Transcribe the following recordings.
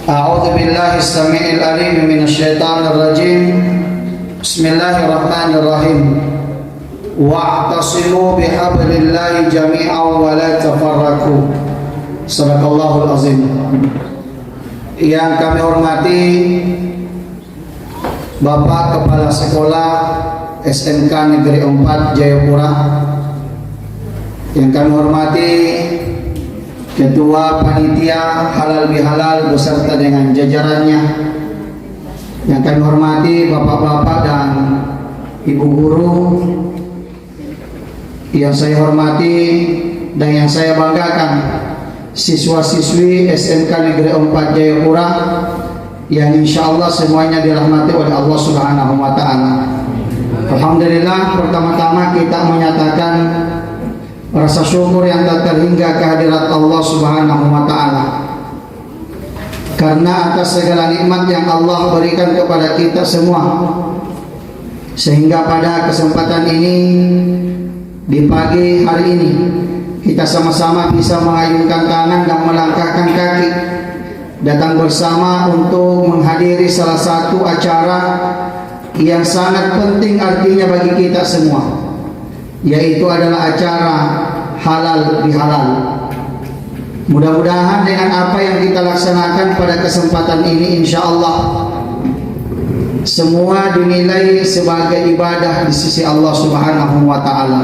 A'udzu billahi as-sami'il 'alim minasyaitonir rajim. Bismillahirrahmanirrahim. Wa'tasimu bihablillahi jami'an wa la tafarraqu. Shadaqallahul azim. Yang kami hormati Bapak Kepala Sekolah SMK Negeri 4 Jayapura, yang kami hormati Ketua Panitia Halal Bihalal beserta dengan jajarannya, yang kami hormati bapak-bapak dan ibu guru, yang saya hormati dan yang saya banggakan, siswa-siswi SMK Negeri 4 Jayapura, yang insya Allah semuanya dirahmati oleh Allah Subhanahu wa Ta'ala. Alhamdulillah, pertama-tama kita menyatakan rasa syukur yang tak terhingga kehadirat Allah Subhanahu wa Ta'ala, karena atas segala nikmat yang Allah berikan kepada kita semua, sehingga pada kesempatan ini di pagi hari ini kita sama-sama bisa mengayunkan tangan dan melangkahkan kaki datang bersama untuk menghadiri salah satu acara yang sangat penting artinya bagi kita semua, yaitu adalah acara halal bihalal. Mudah-mudahan dengan apa yang kita laksanakan pada kesempatan ini, insya Allah semua dinilai sebagai ibadah di sisi Allah Subhanahu wa Ta'ala.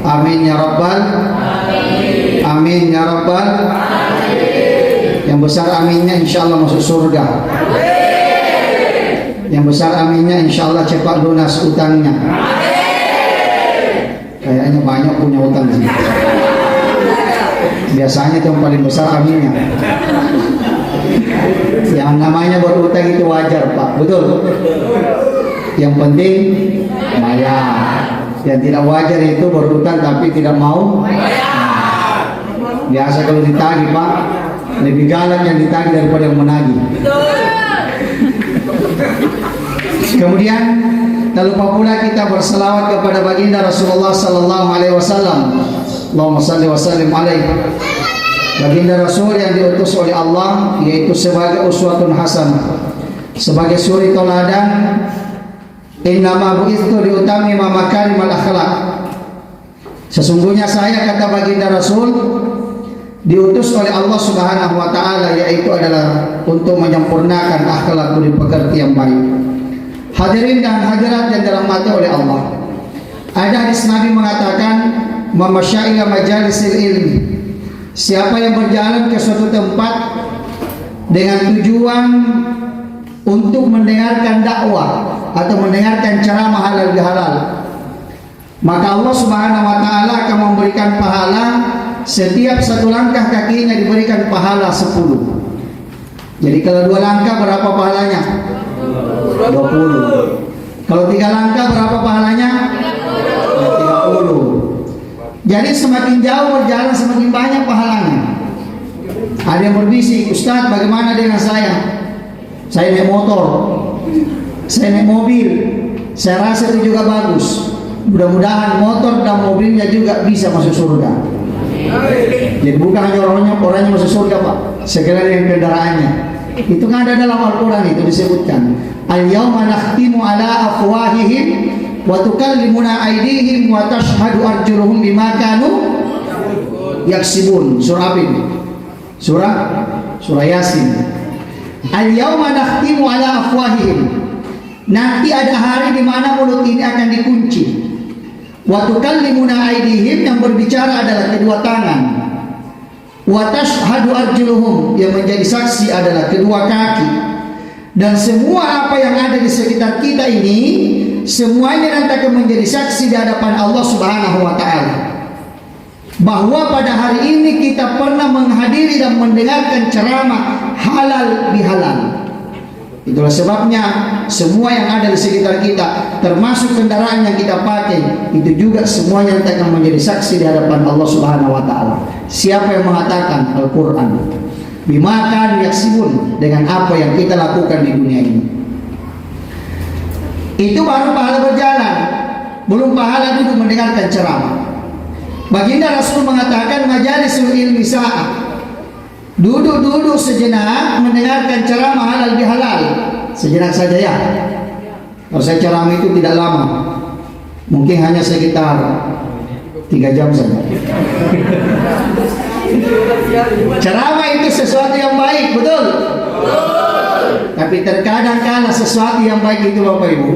Amin ya Rabbal Amin. Amin ya Rabbal Amin. Yang besar aminnya insya Allah masuk surga. Yang besar aminnya insya Allah cepat lunas utangnya. Kayaknya banyak punya utang sih. Biasanya itu yang paling besar aminnya. Yang namanya berutang itu wajar, Pak, betul. Yang penting bayar. Yang tidak wajar itu berutang tapi tidak mau bayar. Biasa kalau ditagih, Pak, lebih galak yang ditagih daripada yang menagih. Kemudian tak lupa pula kita berselawat kepada baginda Rasulullah sallallahu alaihi wasallam. Allahumma salli wa sallim alaihi. Baginda Rasul yang diutus oleh Allah, yaitu sebagai uswatun hasanah, sebagai suri teladan. Innama bu'itsu liutammima makarimal akhlaq. Sesungguhnya saya, kata baginda Rasul, diutus oleh Allah Subhanahu wa Ta'ala, yaitu adalah untuk menyempurnakan akhlak budi pekerti yang baik. Hadirin dan hadirat yang dirahmati oleh Allah, ada hadis Nabi mengatakan, "Mamasyaila majalisil ilmi." Siapa yang berjalan ke suatu tempat dengan tujuan untuk mendengarkan dakwah atau mendengarkan ceramah halal bihalal, maka Allah Subhanahu wa Ta'ala akan memberikan pahala. Setiap satu langkah kakinya diberikan pahala 10. Jadi kalau 2 langkah berapa pahalanya? 20. Kalau 3 langkah berapa pahalanya? 30. Jadi semakin jauh berjalan semakin banyak pahalanya. Ada yang berbisik, "Ustaz, bagaimana dengan saya? Saya naik motor, saya naik mobil, saya rasa itu juga bagus. Mudah-mudahan motor dan mobilnya juga bisa masuk surga." Jadi bukan hanya orangnya masuk surga, Pak, segala yang kendaraannya. Itu kan ada dalam Al-Quran, itu disebutkan, "Al-yawma nakhtimu ala afwahihim wa tukallimuna aydihim wa tashhadu arjuluhum bima kanu yaksibun." Surah apa ini? Surah Yasin. Al-yawma nakhtimu ala afwahihim. Nanti ada hari di mana mulut ini akan dikunci. Wa tukallimuna aydihim, yang berbicara adalah kedua tangan. Wa tashhadu arjuluhum, yang menjadi saksi adalah kedua kaki. Dan semua apa yang ada di sekitar kita ini, semuanya nanti akan menjadi saksi di hadapan Allah Subhanahu wa Ta'ala, bahwa pada hari ini kita pernah menghadiri dan mendengarkan ceramah halal bihalal. Itulah sebabnya semua yang ada di sekitar kita, termasuk kendaraan yang kita pakai, itu juga semuanya nanti akan menjadi saksi di hadapan Allah Subhanahu wa Ta'ala. Siapa yang mengatakan? Al-Quran. Bima kanu yaksibun, dengan apa yang kita lakukan di dunia ini. Itu baru pahala berjalan, belum pahala duduk mendengarkan ceramah. Baginda Rasul mengatakan, "Majalisul ilmi sa'ah." Duduk-duduk sejenak mendengarkan ceramah halal bihalal. Sejenak saja ya. Kalau saya ceramah itu tidak lama. Mungkin hanya sekitar 3 jam saja. Ceramah itu sesuatu yang baik, betul? Tapi terkadang kala sesuatu yang baik itu Bapak Ibu,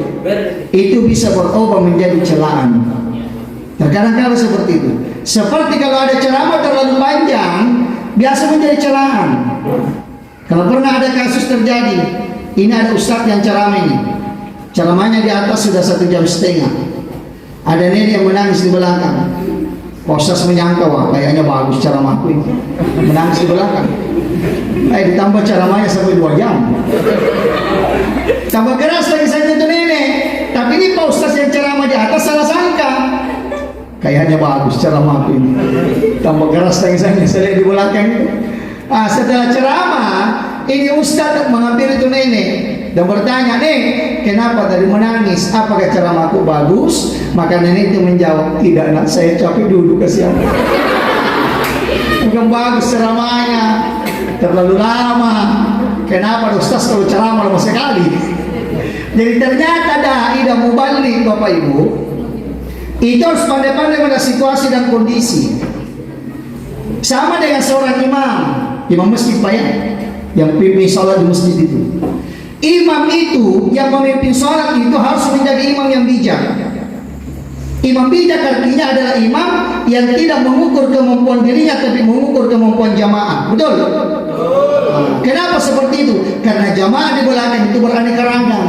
itu bisa berubah menjadi celaan. Terkadang kala seperti itu. Seperti kalau ada ceramah terlalu panjang, biasa menjadi celaan. Kalau pernah ada kasus terjadi, ini ada ustadz yang ceramah ini. Ceramahnya di atas sudah 1,5 jam. Ada nenek yang menangis di belakang. Ustadz menyangka, wah kayaknya bagus ceramahku ini. Menangis di belakang. Ditambah ceramahnya sampai 2 jam. Tambah keras lagi saja itu nenek. Tapi ini Pak Ustadz yang ceramah di atas salah sangka. Kayaknya bagus ceramahku ini. Tambah keras lagi saja saya di belakang itu. Setelah ceramah, ini Ustadz mengambil itu nenek dan bertanya, "Nek, kenapa tadi menangis? Apakah ceramahku bagus?" Maka nenek itu menjawab, "Tidak nak, saya capek duduk kasihan. Bukan bagus ceramahnya, terlalu lama. Kenapa Ustaz kalau ceramah lama sekali?" Jadi ternyata dai dan mubalik Bapak Ibu itu harus pandai-pandai pada situasi dan kondisi. Sama dengan seorang imam masjid Pak ya, yang pimpin sholat di masjid itu. Imam itu yang memimpin sholat itu harus menjadi imam yang bijak. Imam bijak artinya adalah imam yang tidak mengukur kemampuan dirinya, tapi mengukur kemampuan jamaah. Betul? Kenapa seperti itu? Karena jamaah di belakang itu beraneka ragam.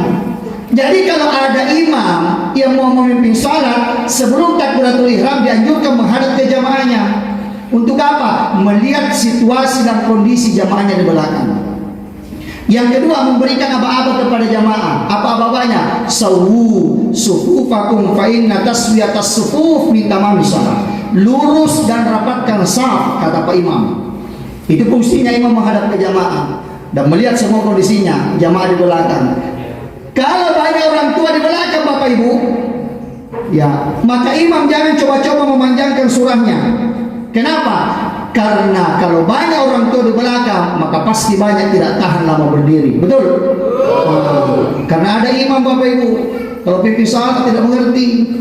Jadi kalau ada imam yang mau memimpin sholat, sebelum takbiratul ihram dianjurkan menghadap ke jamaahnya. Untuk apa? Melihat situasi dan kondisi jamaahnya di belakang. Yang kedua, memberikan aba-aba kepada jamaah. Apa aba-abanya? Sawu sufufakum fa inna taswiyatas sufuf min tamamis shalah. Lurus dan rapatkan saf, kata Pak Imam. Itu fungsinya imam menghadap ke jamaah dan melihat semua kondisinya jamaah di belakang. Kalau banyak orang tua di belakang Bapak Ibu, ya, maka imam jangan coba-coba memanjangkan surahnya. Kenapa? Karena kalau banyak orang tua di belakang, maka pasti banyak tidak tahan lama berdiri. Betul? Karena ada imam Bapak Ibu, kalau pimpin salat tidak mengerti.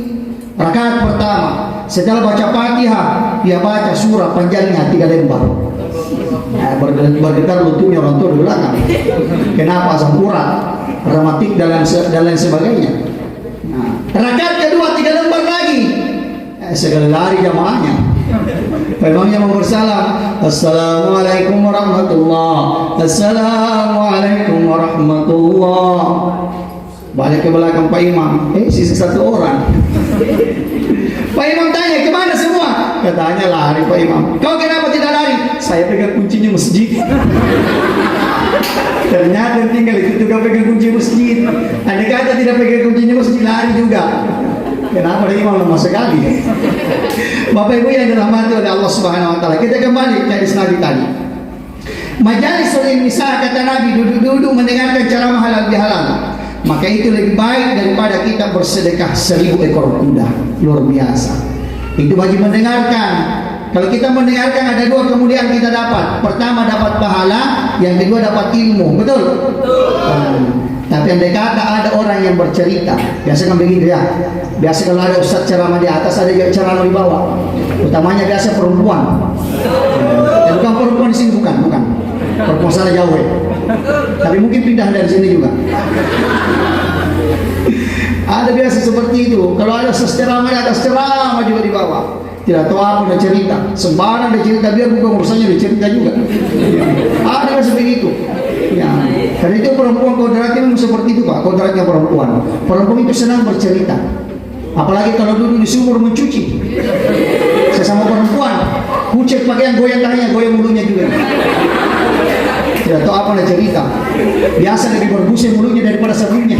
Rakaat pertama, setelah baca Fatihah, dia baca surah panjangnya 3 lembar. Bergetar lututnya orang tua di belakang. Kenapa? Asam urat, rematik dan lain sebagainya. Rakaat kedua 3 lembar lagi. Segala lari jamaahnya. Imamnya mau bersalam, "Assalamualaikum warahmatullah, Assalamualaikum warahmatullah." Balik ke belakang Pak Imam, sisa 1 orang. Pak Imam tanya, "Kemana semua?" Katanya lari Pak Imam. "Kau kenapa tidak lari?" "Saya pegang kuncinya masjid." Ternyata tinggal itu juga pegang kunci masjid. Andai kata tidak pegang kuncinya masjid, lari juga. Kenapa dia imam lama sekali? Bapak Ibu yang dirahmati oleh Allah Subhanahu wa taala. Kita kembali ke hadis Nabi tadi. Majalis nisa, kata Nabi, duduk-duduk mendengarkan ceramah halal bihalal. Maka itu lebih baik daripada kita bersedekah 1000 ekor kuda. Luar biasa. Itu bagi mendengarkan. Kalau kita mendengarkan ada 2 kemudian kita dapat. Pertama dapat pahala, yang kedua dapat ilmu. Betul? Tapi andai kata ada orang yang bercerita, biasa kan begitu ya. Biasa kalau ada ustaz ceramah di atas, ada ceramah di bawah. Utamanya biasa perempuan. Dan bukan perempuan di sini, bukan. Perempuan sana jauh ya. Tapi mungkin pindah dari sini juga. Ada biasa seperti itu. Kalau ada ceramah di atas, ceramah juga di bawah. Tidak tahu apa dia cerita, sembarang dia cerita, biar bukan urusannya dia cerita juga. Ada seperti itu. Ya, karena itu perempuan kodratnya memang seperti itu Pak, kodratnya perempuan. Perempuan itu senang bercerita. Apalagi kalau duduk di sumur mencuci. Sesama perempuan, kucek pakaian goyang tangannya, goyang mulutnya juga. Tidak tahu apa dia cerita. Biasa lebih berbusnya mulutnya daripada sabunnya.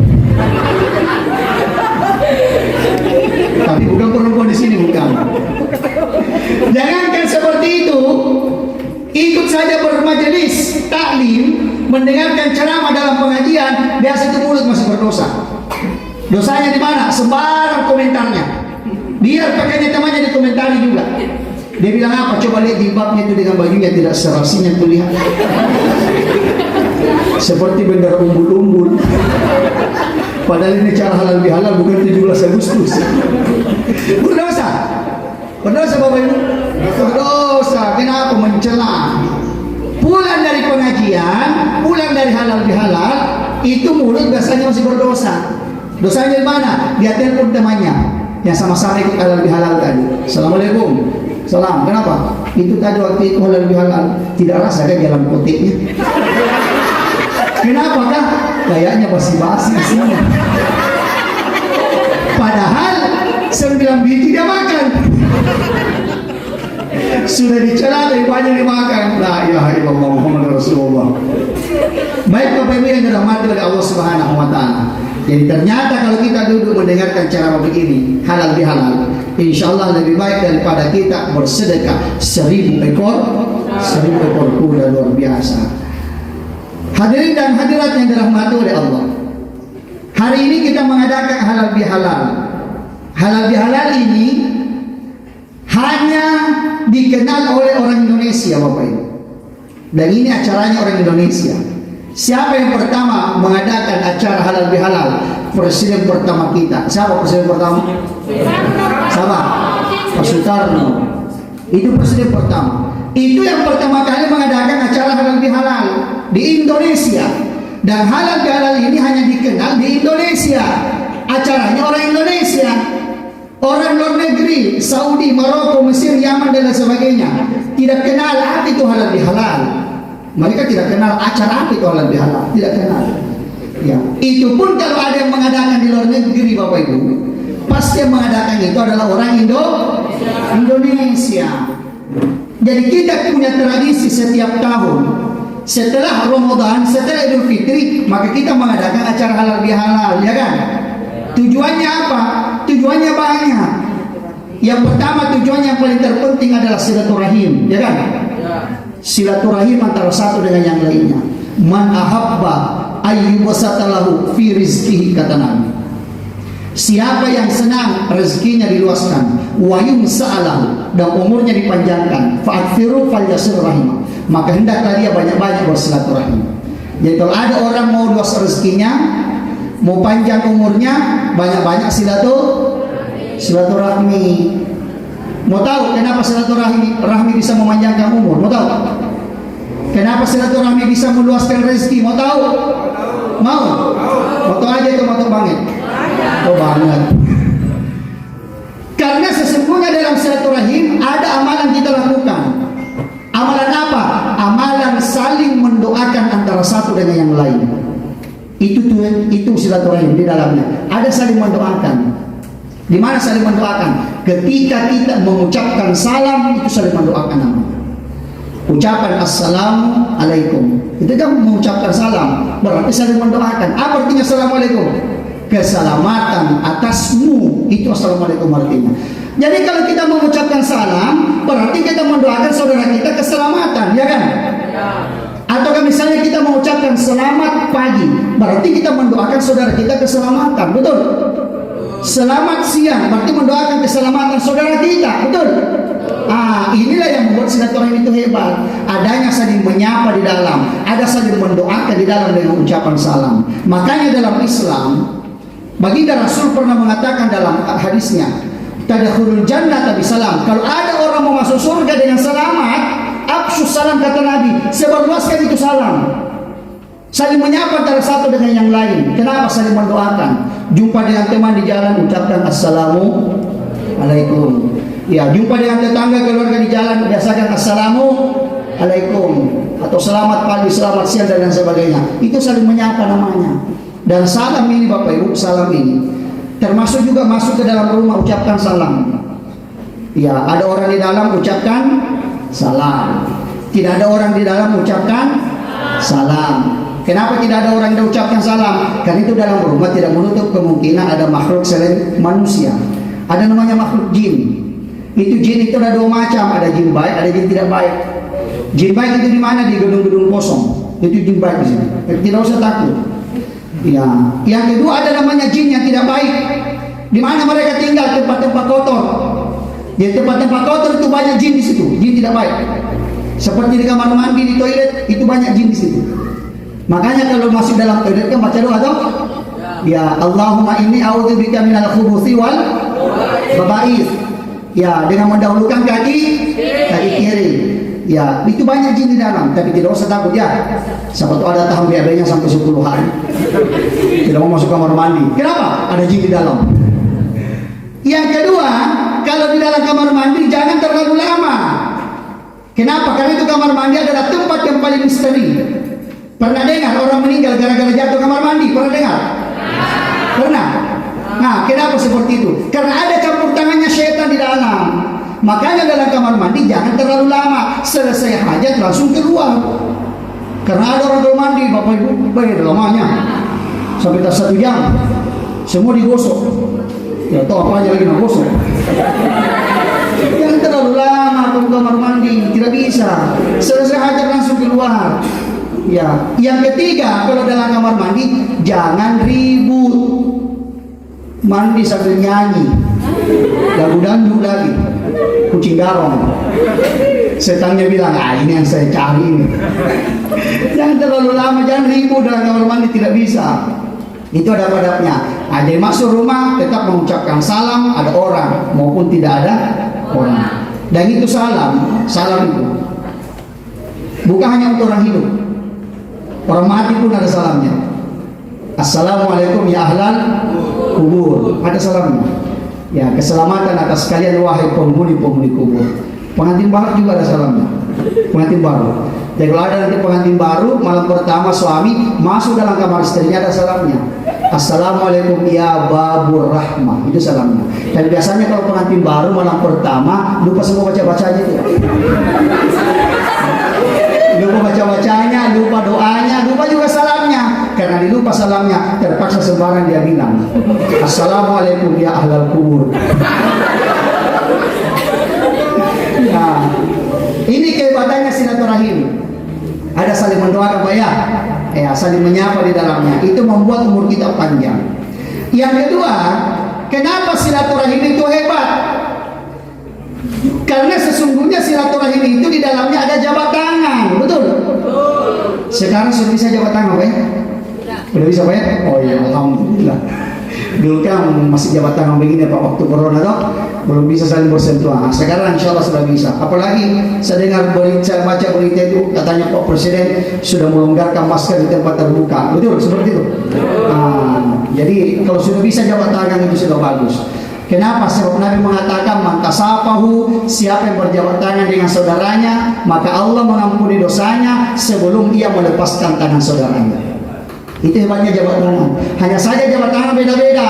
Tapi bukan perempuan di sini, bukan. Jangankan seperti itu, ikut saja bermajelis taklim, mendengarkan ceramah dalam pengajian, biasa itu mulut masih berdosa. Dosanya di mana? Sembarang komentarnya. Biar pakainya temannya dikomentari juga. Dia bilang apa? Coba lihat jilbabnya itu dengan bajunya tidak serasinya tuh lihat. Seperti bendera umbul-umbul. Padahal ini cara halal bihalal bukan 17 Agustus. Berdosa. Berdosa Bapak Ibu. Berdosa. Kenapa? Mencela. Pulang dari pengajian, pulang dari halal bihalal, itu mulut biasanya masih berdosa. Dosanya di mana? Dia telepon temannya yang sama-sama ikut halal bihalal tadi. Assalamualaikum. Salam. Kenapa? Itu tadi waktu itu halal bihalal tidak rasa kan dalam koteknya. Kenapa kan? Kayaknya basi-basi di sini. Padahal 9 biji dia makan. Sudah dicela dari banyak dimakan. La ilaha illallah Muhammad Rasulullah. Baik Bapak Ibu yang dirahmati oleh Allah Subhanahu wa taala. Jadi ternyata kalau kita duduk mendengarkan cara begini, halal bihalal, insya Allah lebih baik daripada kita bersedekah 1000 ekor kuda luar biasa. Hadirin dan hadirat yang dirahmati oleh Allah, hari ini kita mengadakan halal bihalal. Halal bihalal ini hanya dikenal oleh orang Indonesia Bapak Ibu. Dan ini acaranya orang Indonesia. Siapa yang pertama mengadakan acara halal bihalal? Presiden pertama kita. Siapa presiden pertama? Sama Pak Soekarno. Itu presiden pertama. Itu yang pertama kali mengadakan acara halal bihalal di Indonesia. Dan halal bihalal ini hanya dikenal di Indonesia. Acaranya orang Indonesia. Orang luar negeri, Saudi, Maroko, Mesir, Yaman dan lain sebagainya tidak kenal apa itu halal bihalal. Mereka tidak kenal acara apa itu halal bihalal, tidak kenal. Ya, itu pun kalau ada yang mengadakan di luar negeri Bapak Ibu, pasti yang mengadakan itu adalah orang Indonesia. Jadi kita punya tradisi setiap tahun. Setelah Ramadan, setelah Idul Fitri, maka kita mengadakan acara halal bihalal, ya kan? Tujuannya apa? Tujuannya banyak. Yang pertama, tujuan yang paling terpenting adalah silaturahim, ya kan? Silaturahim antara satu dengan yang lainnya. Man ahabba ayyubasatalahu fi rizqihi, kata Nabi. Siapa yang senang rezekinya diluaskan, wa yumsa'alahu, dan umurnya dipanjangkan, fa'akthiru falyasir rahimah, maka hendaklah dia banyak-banyak bersilaturahim. Jadi kalau ada orang mau luas rezekinya, mau panjang umurnya, banyak-banyak silaturahmi. Mau tahu kenapa silaturahmi bisa memanjangkan umur? Mau tahu? Kenapa silaturahmi bisa meluaskan rezeki? Mau tahu? Mau? Mau tahu aja itu, mau tahu banget? Oh banget. Karena sesungguhnya dalam silaturahim ada amalan kita lakukan. Amalan apa? Amalan saling mendoakan antara satu dengan yang lain. Itu silaturahim di dalamnya. Ada saling mendoakan. Di mana saling mendoakan? Ketika kita mengucapkan salam, itu saling mendoakan namanya. Ucapan assalamualaikum, itu kan mengucapkan salam, berarti saling mendoakan. Apa artinya assalamualaikum? Keselamatan atasmu, itu assalamualaikum artinya. Jadi kalau kita mengucapkan salam, berarti kita mendoakan saudara kita keselamatan, ya kan? Atau misalnya kita mengucapkan selamat pagi, berarti kita mendoakan saudara kita keselamatan, betul? Selamat siang, berarti mendoakan keselamatan saudara kita, betul? Inilah yang membuat silaturahim itu hebat. Adanya saling menyapa di dalam, ada saling mendoakan di dalam dengan ucapan salam. Makanya dalam Islam, baginda Rasul pernah mengatakan dalam hadisnya, tadkhulul jannata bisalam. Kalau ada orang mau masuk surga dengan selamat, afsyus salam, kata Nabi, sebarluaskan itu salam. Saling menyapa antara satu dengan yang lain. Kenapa? Saling mendoakan. Jumpa dengan teman di jalan, ucapkan assalamualaikum. Ya, jumpa dengan tetangga keluarga di jalan, biasakan assalamualaikum, atau selamat pagi, selamat siang dan lain sebagainya. Itu saling menyapa namanya. Dan salam ini Bapak Ibu, salam ini termasuk juga masuk ke dalam rumah, ucapkan salam. Ya, ada orang di dalam, ucapkan salam. Tidak ada orang di dalam, ucapkan salam. Kenapa tidak ada orang yang ucapkan salam? Karena itu dalam rumah tidak menutup kemungkinan ada makhluk selain manusia. Ada namanya makhluk jin. Itu jin itu ada dua macam, ada jin baik, ada jin tidak baik. Jin baik itu di mana? Di gedung-gedung kosong. Itu jin baik di sini. Tidak usah takut. Ya. Yang kedua ada namanya jin yang tidak baik. Di mana mereka tinggal? Tempat-tempat kotor. Di tempat-tempat kotor itu banyak jin di situ, jin tidak baik. Seperti di kamar mandi, di toilet itu banyak jin di situ. Makanya kalau masuk dalam toilet kan baca doa toh? Ya Allahumma inni a'udzubika minal khubuthi wal khaba'ith. Ya, dengan mendahulukan kaki kiri. Ya, itu banyak jin di dalam, tapi tidak usah takut ya. Siapa tahu ada tahan BAB-nya sampai 10 hari. Tidak mau masuk kamar mandi. Kenapa? Ada jin di dalam. Yang kedua, kalau di dalam kamar mandi jangan terlalu lama. Kenapa? Karena itu kamar mandi adalah tempat yang paling misteri. Pernah dengar orang meninggal gara-gara jatuh kamar mandi? Pernah dengar? Pernah? Nah, kenapa seperti itu? Karena ada campur tangannya syaitan di dalam. Makanya dalam kamar mandi jangan terlalu lama. Selesai hajat langsung keluar. Karena ada orang dalam mandi, Bapak Ibu, bayar lamanya sampai tak 1 jam. Semua digosok. Ya tahu apa aja lagi nak gosok. Jangan terlalu lama ke kamar mandi, tidak bisa. Selesai hajat langsung keluar. Ya, yang ketiga, kalau dalam kamar mandi jangan ribut. Mandi sambil nyanyi, lagu dangdut lagi, kucing garong. Setannya bilang, ini yang saya cari ini. Jangan terlalu lama, jangan ribut dalam kamar mandi, tidak bisa. Itu ada adabnya. Ada yang masuk rumah tetap mengucapkan salam, ada orang maupun tidak ada orang. Dan itu salam itu bukan hanya untuk orang hidup, orang mati pun ada salamnya. Assalamualaikum ya ahlal kubur, ada salamnya. Ya, keselamatan atas kalian wahai penghuni-penghuni kubur. Pengantin baru juga ada salamnya. Pengantin baru. Jadi kalau ada nanti pengantin baru, malam pertama suami masuk dalam kamar istrinya ada salamnya. Assalamualaikum ya babur rahmah, itu salamnya. Dan biasanya kalau pengantin baru malam pertama lupa semua baca-bacanya itu. Lupa baca-bacanya, lupa doanya, lupa juga salamnya. Karena dilupa salamnya, terpaksa sembarang dia bilang Assalamualaikum ya ahlal kubur. Nah, ini keibadannya silaturahim. Ada saling mendoakan Pak ya, saling menyapa di dalamnya. Itu membuat umur kita panjang. Yang kedua, kenapa silaturahim itu hebat? Karena sesungguhnya silaturahim itu di dalamnya ada jabat tangan, betul? Sekarang sudah bisa jabat tangan Pak ya? Udah bisa Pak ya? Oh iya, alhamdulillah. Dulu kan masih jabat tangan begini Pak waktu corona toh, belum bisa saling bersentuhan. Sekarang insya Allah sudah bisa. Apalagi saya dengar saya baca berita itu katanya Pak Presiden sudah melonggarkan masker di tempat terbuka. Betul seperti itu. Jadi kalau sudah bisa jabat tangan itu sudah bagus. Kenapa? Sebab Nabi mengatakan man tasafahu, siapa yang berjabat tangan dengan saudaranya maka Allah mengampuni dosanya sebelum ia melepaskan tangan saudaranya. Itu hebatnya jabat tangan. Hanya saja jabat tangan beda-beda.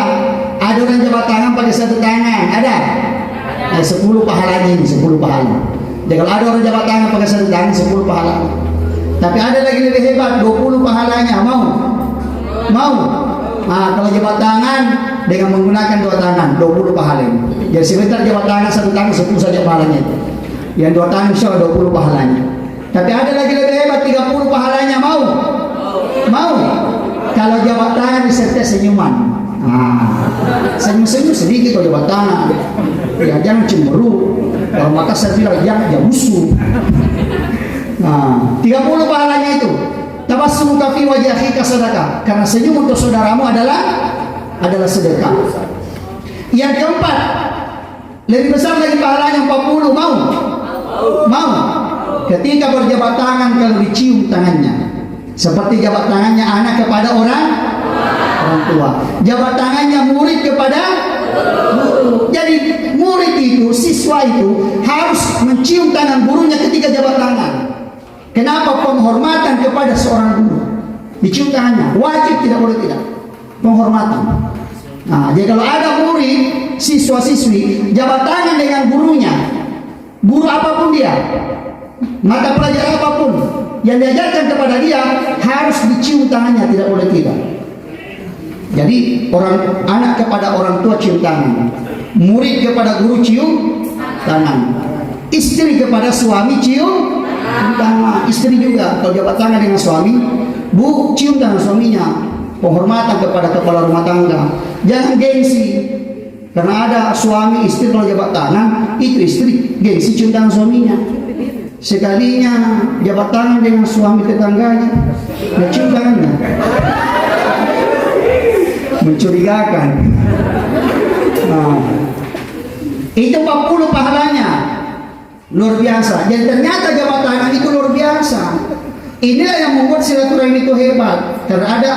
Ada orang jabat tangan pakai 1 tangan, ada? 10 pahalanya ini, 10 pahala. Jadi kalau ada orang jabat tangan pakai 1 tangan, 10 pahalanya. Tapi ada lagi lebih hebat, 20 pahalanya. Mau? Kalau jabat tangan dengan menggunakan 2 tangan, 20 pahalanya. Jadi sebentar jabat tangan 1 tangan, 10 saja pahalanya. Yang 2 tangan insya Allah 20 pahalanya. Tapi ada lagi lebih hebat, 30 pahalanya. Mau? Kalau jabat tangan disertai senyuman. Senyum-senyum sedikit kalau jabat tangan. Ya jangan cemburu. Kalau maka saya bilang jangan musuh. 30 pahalanya itu. Tabassumuka fi wajhi akhika sadaqah. Karena senyum untuk saudaramu adalah sedekah. Yang keempat, lebih besar lagi pahalanya 40. Mau? Ketika berjabat tangan kalau dicium tangannya. Seperti jabat tangannya anak kepada orang tua. Jabat tangannya murid kepada guru. Jadi murid itu, siswa itu harus mencium tangan gurunya ketika jabat tangan. Kenapa? Penghormatan kepada seorang guru. Dicium tangannya, wajib, tidak boleh tidak. Penghormatan. Jadi kalau ada murid, siswa-siswi jabat tangan dengan gurunya, guru apapun dia, mata pelajaran apapun yang diajarkan kepada dia harus dicium tangannya, tidak boleh tidak. Jadi anak kepada orang tua cium tangan, murid kepada guru cium tangan, istri kepada suami cium tangan, istri juga kalau jabat tangan dengan suami, cium tangan suaminya. Penghormatan kepada kepala rumah tangga. Jangan gengsi. Karena ada suami istri kalau jabat tangan, itu istri gengsi cium tangan suaminya. Sekalinya jabat tangan dengan suami tetangganya, dia cium tangannya. Mencurigakan. Nah, itu 40 pahalanya. Luar biasa. Jadi ternyata jabat tangan itu luar biasa. Inilah yang membuat silaturahmi itu hebat. Karena ada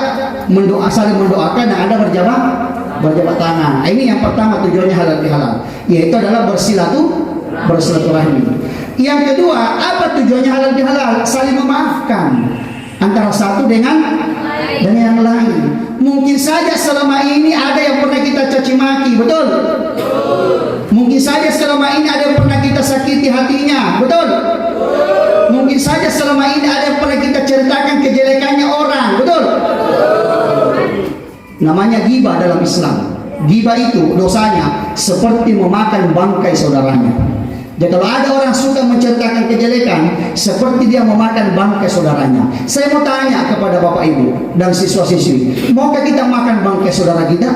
saling mendoakan dan ada berjabat tangan. Nah, ini yang pertama tujuannya halal bihalal, yaitu adalah bersilaturahmi. Yang kedua, apa tujuannya halal bihalal? Saling memaafkan antara satu dengan yang lain. Mungkin saja selama ini ada yang pernah kita caci maki, betul? Mungkin saja selama ini ada yang pernah kita sakiti hatinya, betul? Mungkin saja selama ini ada yang pernah kita ceritakan kejelekannya orang, betul? Namanya ghibah dalam Islam. Ghibah itu dosanya seperti memakan bangkai saudaranya. Jadi kalau ada orang suka menceritakan kejelekan, seperti dia memakan bangkai saudaranya. Saya mau tanya kepada Bapak Ibu dan siswa-siswi, maukah kita makan bangkai saudara kita?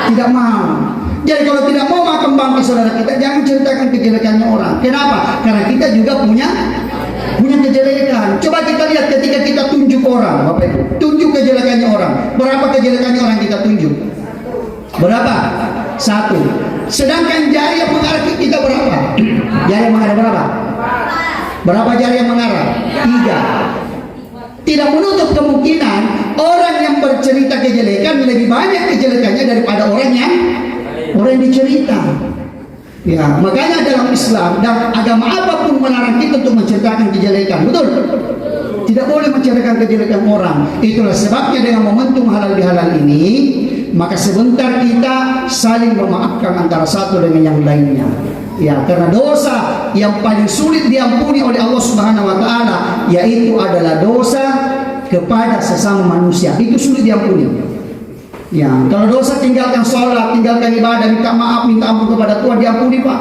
Tidak mau. Jadi kalau tidak mau makan bangkai saudara kita, jangan ceritakan kejelekannya orang. Kenapa? Karena kita juga punya kejelekan. Coba kita lihat ketika kita tunjuk orang, Bapak Ibu, tunjuk kejelekannya orang. Berapa kejelekannya orang kita tunjuk? Berapa? 1. Sedangkan jari yang mengarah kita berapa? Jari yang mengarah berapa? Berapa jari yang mengarah? 3. Tidak menutup kemungkinan orang yang bercerita kejelekan lebih banyak kejelekannya daripada orang yang dicerita. Ya, makanya dalam Islam dan agama apapun melarang kita untuk menceritakan kejelekan, betul? Tidak boleh menceritakan kejelekan orang. Itulah sebabnya dengan momentum halal bihalal ini, maka sebentar kita saling memaafkan antara satu dengan yang lainnya. Ya, karena dosa yang paling sulit diampuni oleh Allah Subhanahu wa taala yaitu adalah dosa kepada sesama manusia. Itu sulit diampuni. Ya, kalau dosa tinggalkan sholat, tinggalkan ibadah, minta maaf, minta ampun kepada Tuhan, diampuni Pak.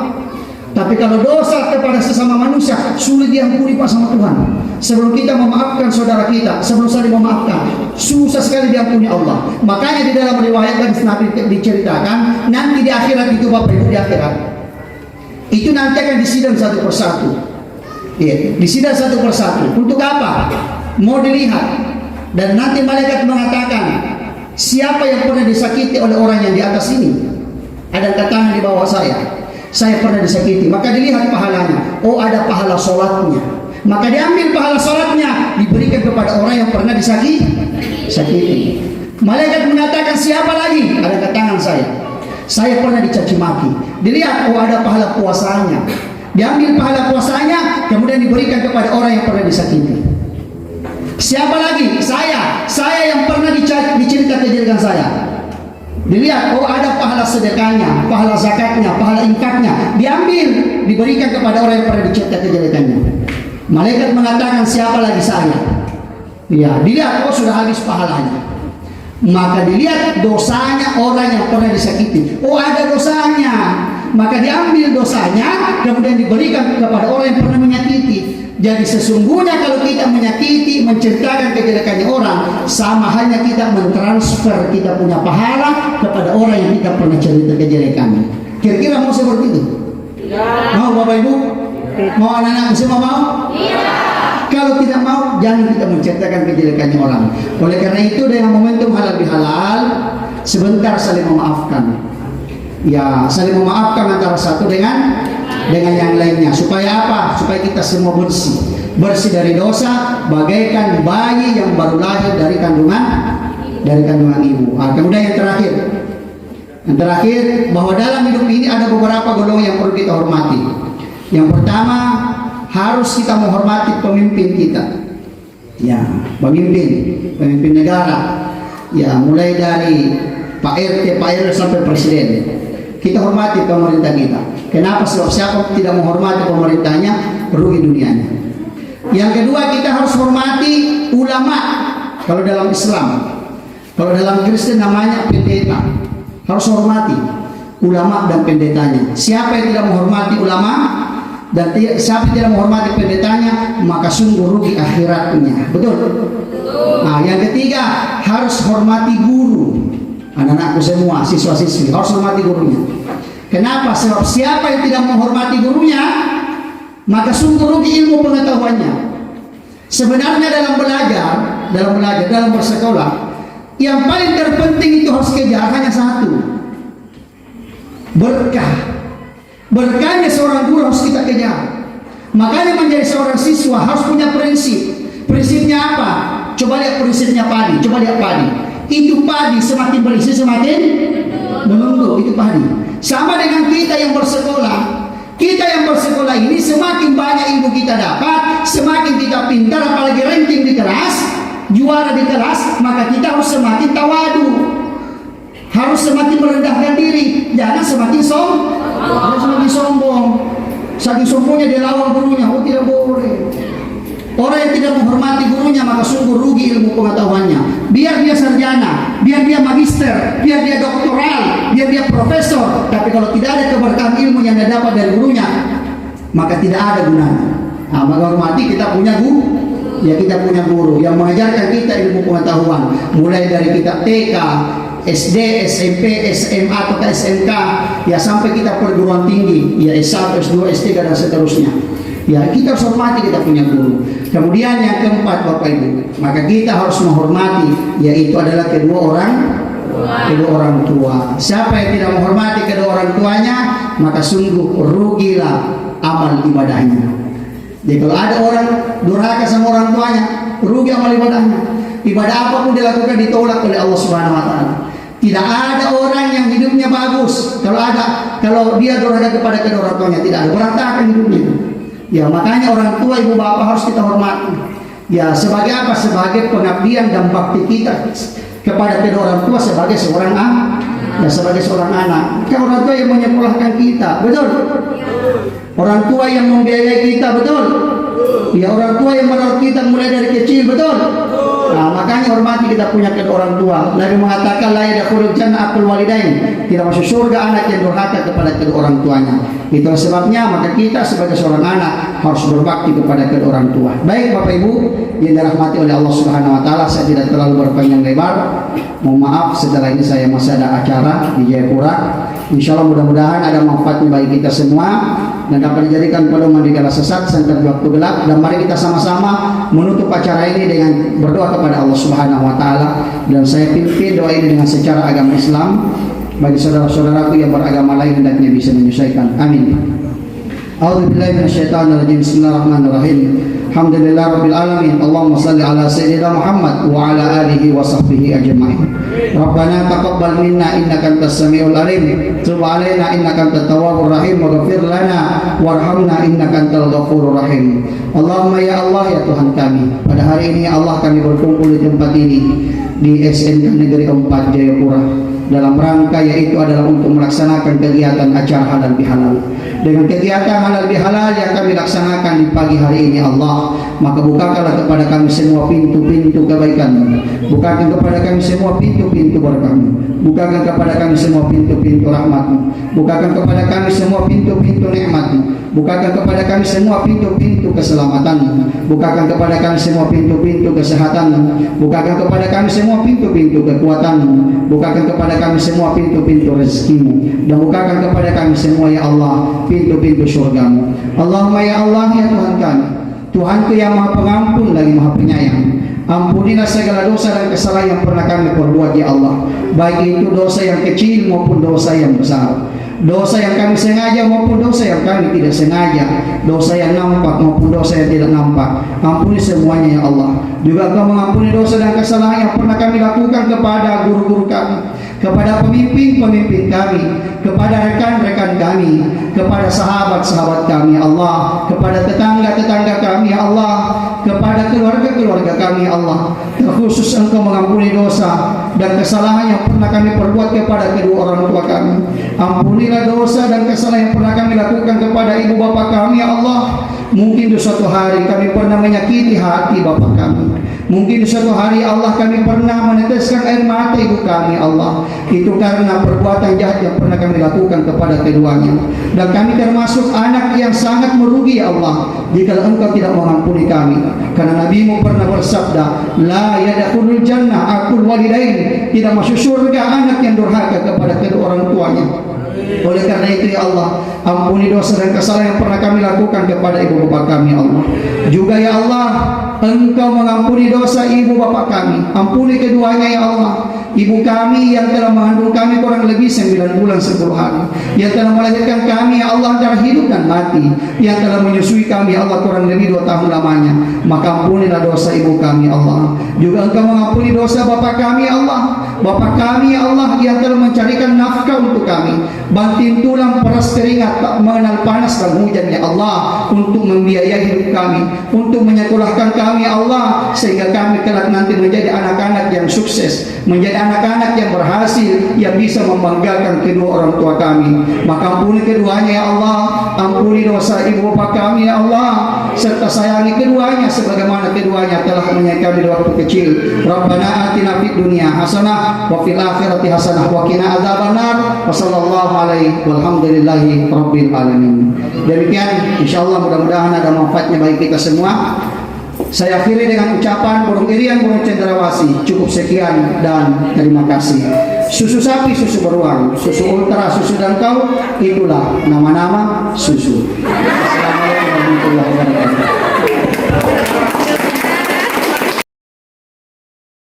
Tapi kalau dosa kepada sesama manusia sulit diampuni Pak sama Tuhan. Sebelum kita memaafkan saudara kita, sebelum saling memaafkan, susah sekali diampuni Allah. Makanya di dalam riwayat dan Nabi diceritakan, nanti di akhirat itu Bapak Ibu, di akhirat itu nanti akan disidang satu persatu. Ya, disidang satu persatu. Untuk apa? Mau dilihat. Dan nanti malaikat mengatakan, siapa yang pernah disakiti oleh orang yang di atas ini? Ada angkat tangan di bawah saya pernah disakiti. Maka dilihat pahalanya. Oh, ada pahala sholatnya. Maka diambil pahala sholatnya, diberikan kepada orang yang pernah disakiti. Malaikat mengatakan, siapa lagi? Ada angkat tangan saya pernah dicaci maki. Dilihat, oh ada pahala puasanya. Diambil pahala puasanya, kemudian diberikan kepada orang yang pernah disakiti. Siapa lagi? Saya yang pernah dicerita kejelekan saya. Dilihat, oh ada pahala sedekahnya, pahala zakatnya, pahala infaknya. Diambil, diberikan kepada orang yang pernah dicerita kejelekannya. Malaikat mengatakan, siapa lagi saya? Ya, dilihat, oh sudah habis pahalanya. Maka dilihat dosanya orang yang pernah disakiti. Oh ada dosanya. Maka diambil dosanya, kemudian diberikan kepada orang yang pernah menyakiti. Jadi sesungguhnya kalau kita menyakiti, menceritakan kejelekannya orang, sama halnya kita mentransfer kita punya pahala kepada orang yang kita pernah cerita kejelekannya. Kira-kira mau seperti itu? Ya. Mau Bapak Ibu? Mau anak-anak semua mau? Iya. Kalau tidak mau, jangan kita menceritakan kejelekannya orang. Oleh karena itu dengan momentum halal bihalal, sebentar saling memaafkan. Ya, saling memaafkan antara satu dengan yang lainnya. Supaya apa? Supaya kita semua bersih dari dosa, bagaikan bayi yang baru lahir dari kandungan ibu. Kemudian yang terakhir bahwa dalam hidup ini ada beberapa golongan yang perlu kita hormati. Yang pertama, harus kita menghormati pemimpin kita. Ya, pemimpin negara. Ya, mulai dari Pak RT, Pak RW sampai presiden. Kita hormati pemerintah kita. Kenapa? Sebab siapa tidak menghormati pemerintahnya, rugi dunianya. Yang kedua, kita harus hormati ulama. Kalau dalam Islam, kalau dalam Kristen namanya pendeta. Harus hormati ulama dan pendetanya. Siapa yang tidak menghormati ulama dan siapa yang tidak menghormati pendetanya, maka sungguh rugi akhiratnya. Betul? Nah, yang ketiga, harus hormati guru. Anak-anakku semua, siswa-siswi harus hormati gurunya. Kenapa? Sebab siapa yang tidak menghormati gurunya, maka sungguh rugi ilmu pengetahuannya. Sebenarnya dalam belajar, dalam bersekolah, yang paling terpenting itu harus kejar hanya satu: berkah. Berkahnya seorang guru harus kita kejar. Makanya menjadi seorang siswa harus punya prinsip. Prinsipnya apa? Coba lihat prinsipnya padi. Coba lihat padi. Itu padi semakin berisi semakin menunduk. Itu padi. Sama dengan kita yang bersekolah. Kita yang bersekolah ini semakin banyak ilmu kita dapat, semakin kita pintar, apalagi ranking di kelas, juara di kelas, maka kita harus semakin tawadu. Harus semakin merendahkan diri. Jangan semakin sombong. Saking sombongnya dia lawan gurunya. Oh, tidak boleh. Orang yang tidak menghormati gurunya maka sungguh rugi ilmu pengetahuannya. Biar dia sarjana, biar dia magister, biar dia doktoral, biar dia profesor, tapi kalau tidak ada keberkahan ilmu yang dia dapat dari gurunya, maka tidak ada gunanya. Nah, maka hormati kita punya guru. Ya, kita punya guru yang mengajarkan kita ilmu pengetahuan, mulai dari kita TK, SD, SMP, SMA atau SMK, ya sampai kita perguruan tinggi, ya S1, S2, S3 dan seterusnya. Ya, kita harus hormati kita punya guru. Kemudian yang keempat, Bapak Ibu, maka kita harus menghormati, yaitu adalah kedua orang tua. Siapa yang tidak menghormati kedua orang tuanya, maka sungguh rugilah amal ibadahnya. Jadi kalau ada orang durhaka sama orang tuanya, rugi amal ibadahnya. Ibadah apapun dilakukan ditolak oleh Allah Subhanahu wa taala. Tidak ada orang yang hidupnya bagus kalau dia durhaka kepada kedua orang tuanya, tidak ada, berantakan hidupnya. Ya, makanya orang tua, ibu bapak harus kita hormati. Ya, sebagai apa? Sebagai pengabdian dan bakti kita kepada kedua orang tua sebagai seorang anak. Kan orang tua yang menyekolahkan kita, betul? Orang tua yang membiayai kita, betul? Ya, orang tua yang merawat kita mulai dari kecil, betul? Nah, makanya hormati kita punya kedua orang tua. Nabi mengatakan la yadkhulul jannah aqul walidain. Tidak masuk surga anak yang durhaka kepada kedua orang tuanya. Itu sebabnya maka kita sebagai seorang anak harus berbakti kepada kedua orang tua. Baik Bapak Ibu yang dirahmati oleh Allah Subhanahu wa taala, saya tidak terlalu berpanjang lebar. Mohon maaf setelah ini saya masih ada acara di Jayapura. Insyaallah mudah-mudahan ada manfaatnya bagi kita semua dan dapat dijadikan pedoman di kala sesat sampai waktu gelap. Dan mari kita sama-sama menutup acara ini dengan berdoa kepada Allah Subhanahu wa taala, dan saya pimpin doa ini dengan secara agama Islam. Bagi saudara-saudaraku yang beragama lain hendaknya bisa menyesuaikan. Amin. A'udzubillahi minasyaitonirrajim. Bismillahirrahmanirrahim. Alhamdulillahirabbil alamin. Allahumma shalli ala sayyidina Muhammad wa ala alihi wa sahbihi ajma'in. Rabbana taqabbal minna innaka antas samiul alim. Tub 'alaina innaka antat tawwabur rahim waghfir lana warhamna innaka antal ghafurur rahim. Allahumma ya Allah ya Tuhan kami, pada hari ini ya Allah kami berkumpul di tempat ini di SNK Negeri 4 Jayapura dalam rangka yaitu adalah untuk melaksanakan kegiatan acara halal bihalal. Dengan kegiatan halal bihalal yang kami laksanakan di pagi hari ini Allah, maka bukakanlah kepada kami semua pintu-pintu kebaikan, bukakan kepada kami semua pintu-pintu berkah-Mu, bukakan kepada kami semua pintu-pintu rahmat-Mu, bukakan kepada kami semua pintu-pintu nikmat-Mu, bukakan kepada kami semua pintu-pintu keselamatan-Mu, bukakan kepada kami semua pintu-pintu kesehatan-Mu, bukakan kepada kami semua pintu-pintu kekuatan-Mu, bukakan kepada kami semua pintu-pintu rezeki-Mu, dan bukakan kepada kami semua ya Allah pintu-pintu surga-Mu. Allahumma ya Allah ya Tuhan kami, Tuhanku yang maha pengampun lagi maha penyayang, ampunilah segala dosa dan kesalahan yang pernah kami perbuat ya Allah, baik itu dosa yang kecil maupun dosa yang besar, dosa yang kami sengaja maupun dosa yang kami tidak sengaja, dosa yang nampak maupun dosa yang tidak nampak. Ampuni semuanya ya Allah. Juga Engkau mengampuni dosa dan kesalahan yang pernah kami lakukan kepada guru-guru kami, kepada pemimpin-pemimpin kami, kepada rekan-rekan kami, kepada sahabat-sahabat kami ya Allah, kepada tetangga-tetangga kami ya Allah, kepada keluarga-keluarga kami ya Allah. Terkhusus Engkau mengampuni dosa dan kesalahan yang pernah kami perbuat kepada kedua orang tua kami. Ampunilah dosa dan kesalahan yang pernah kami lakukan kepada ibu bapa kami ya Allah. Mungkin di suatu hari kami pernah menyakiti hati bapak kami, Mungkin suatu hari Allah kami pernah meneteskan air mata ibu kami Allah. Itu karena perbuatan jahat yang pernah kami lakukan kepada keduanya. Dan kami termasuk anak yang sangat merugi ya Allah jika Engkau tidak mengampuni kami. Karena Nabi-Mu pernah bersabda, la yadkhulul jannah aqul walidain, tidak masuk surga anak yang durhaka kepada kedua orang tuanya. Oleh karena itu ya Allah, ampuni dosa dan kesalahan yang pernah kami lakukan kepada ibu bapak kami ya Allah. Juga ya Allah, Engkau mengampuni dosa ibu bapak kami. Ampuni keduanya ya Allah. Ibu kami yang telah mengandung kami kurang lebih 9 bulan 10 hari, yang telah melahirkan kami ya Allah antara hidup dan mati, yang telah menyusui kami ya Allah kurang lebih 2 tahun lamanya, maka ampunilah dosa ibu kami ya Allah. Juga Engkau mengampuni dosa bapak kami ya Allah. Bapak kami ya Allah yang telah mencarikan nafkah untuk kami, banting tulang peras keringat, tak mengenal panas dan hujan ya Allah, untuk membiayai hidup kami, untuk menyekolahkan kami ya Allah, sehingga kami kelak nanti menjadi anak-anak yang sukses, menjadi anak-anak yang berhasil, yang bisa membanggakan kedua orang tua kami. Maka ampuni keduanya ya Allah. Ampuni dosa ibu bapak kami ya Allah, serta sayangi keduanya sebagaimana keduanya telah menyayangi kami di waktu kecil. Rabbana atina fid dunya hasanah wa fil akhirati hasanah wa qina adzabannar. Wa sallallahu alaihi walhamdulillahi rabbil alamin. Demikian insyaallah, mudah-mudahan ada manfaatnya bagi kita semua. Saya akhiri dengan ucapan burung irian burung cendrawasih. Cukup sekian dan terima kasih. Susu sapi, susu beruang, susu ultra, susu dan kau, itulah nama-nama susu.